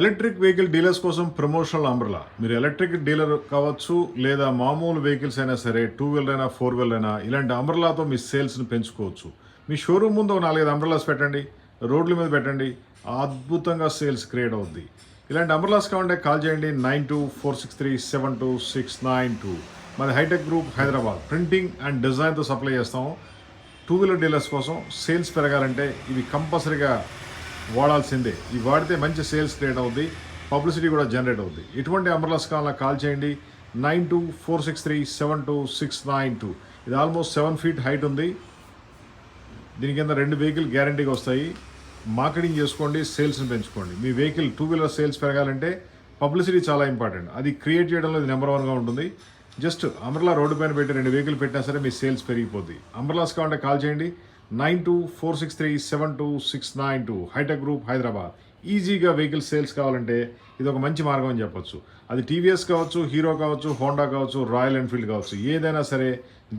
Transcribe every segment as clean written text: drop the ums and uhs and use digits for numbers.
Electric vehicle dealers కోసం promotional umbrella. మీరు electric dealer కావచ్చు, లేదా మామూలు వెహికల్స్ అయినా సరే, 2 వీలర్ అయినా 4 వీలర్ అయినా ఇలాంటి అంబ్రెలాతో మీ సేల్స్ని పెంచుకోవచ్చు. మీ షోరూమ్ ముందు ఒక 4-5 అంబ్రెలాస్ పెట్టండి, రోడ్ల మీద పెట్టండి, అద్భుతంగా సేల్స్ క్రియేట్ అవుద్ది. ఇలాంటి అంబ్రెలాస్ కావాలంటే కాల్ చేయండి 9246372692. మాది Hitech Group Hyderabad. Printing and డిజైన్తో సప్లై చేస్తాము. 2 వీలర్ డీలర్స్ కోసం సేల్స్ పెరగాలంటే ఇవి కంపల్సరీగా వాడాల్సిందే. ఇవి వాడితే మంచి సేల్స్ క్రియేట్ అవుద్ది, పబ్లిసిటీ కూడా జనరేట్ అవుద్ది. ఎటువంటి అంబ్రెలాస్ కావాలన్నా కాల్ చేయండి 9246372692. ఇది ఆల్మోస్ట్ 7 feet హైట్ ఉంది. దీని కింద 2 వెహికల్ గ్యారంటీగా వస్తాయి. మార్కెటింగ్ చేసుకోండి, సేల్స్ని పెంచుకోండి. మీ వెహికల్ 2 వీలర్ సేల్స్ పెరగాలంటే పబ్లిసిటీ చాలా ఇంపార్టెంట్. అది క్రియేట్ చేయడంలో ఇది నెంబర్ 1గా ఉంటుంది. జస్ట్ అంబ్రెలా రోడ్డు పైన పెట్టి 2 వెహికల్ పెట్టినా సరే మీ సేల్స్ పెరిగిపోద్ది. అంబ్రెలాస్ కావాలంటే కాల్ చేయండి 9246372692. Hitech Group Hyderabad. ఈజీగా వెహికల్ సేల్స్ కావాలంటే ఇది ఒక మంచి మార్గం అని చెప్పొచ్చు. అది టీవీఎస్ కావచ్చు, హీరో కావచ్చు, హోండా కావచ్చు, రాయల్ ఎన్ఫీల్డ్ కావచ్చు, ఏదైనా సరే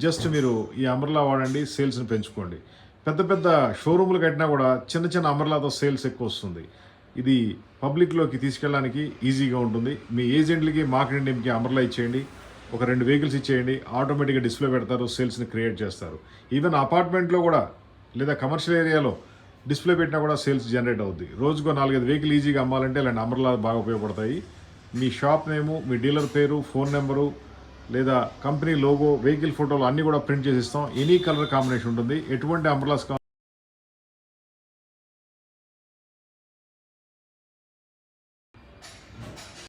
జస్ట్ మీరు ఈ అంబ్రెలా వాడండి, సేల్స్ని పెంచుకోండి. పెద్ద పెద్ద షోరూములు కట్టినా కూడా చిన్న చిన్న అంబ్రెలాతో సేల్స్ ఎక్కువ వస్తుంది. ఇది పబ్లిక్లోకి తీసుకెళ్ళడానికి ఈజీగా ఉంటుంది. మీ ఏజెంట్లకి, మార్కెటింగ్ టీమ్కి అంబ్రెలా ఇచ్చేయండి, ఒక 2 వెహికల్స్ ఇచ్చేయండి, ఆటోమేటిక్గా డిస్ప్లే పెడతారు, సేల్స్ని క్రియేట్ చేస్తారు. ఈవెన్ అపార్ట్మెంట్లో కూడా లేదా కమర్షియల్ ఏరియాలో డిస్ప్లే పెట్టినా కూడా సేల్స్ జనరేట్ అవుద్ది. రోజుకో 4-5 వెహికల్ ఈజీగా అమ్మాలంటే ఇలాంటి అంబ్రెలా బాగా ఉపయోగపడతాయి. మీ షాప్ నేము, మీ డీలర్ పేరు, ఫోన్ నెంబరు లేదా కంపెనీ లోగో, వెహికల్ ఫోటోలు అన్నీ కూడా ప్రింట్ చేసి ఇస్తాం. ఎనీ కలర్ కాంబినేషన్ ఉంటుంది. ఎటువంటి అంబ్రెలాస్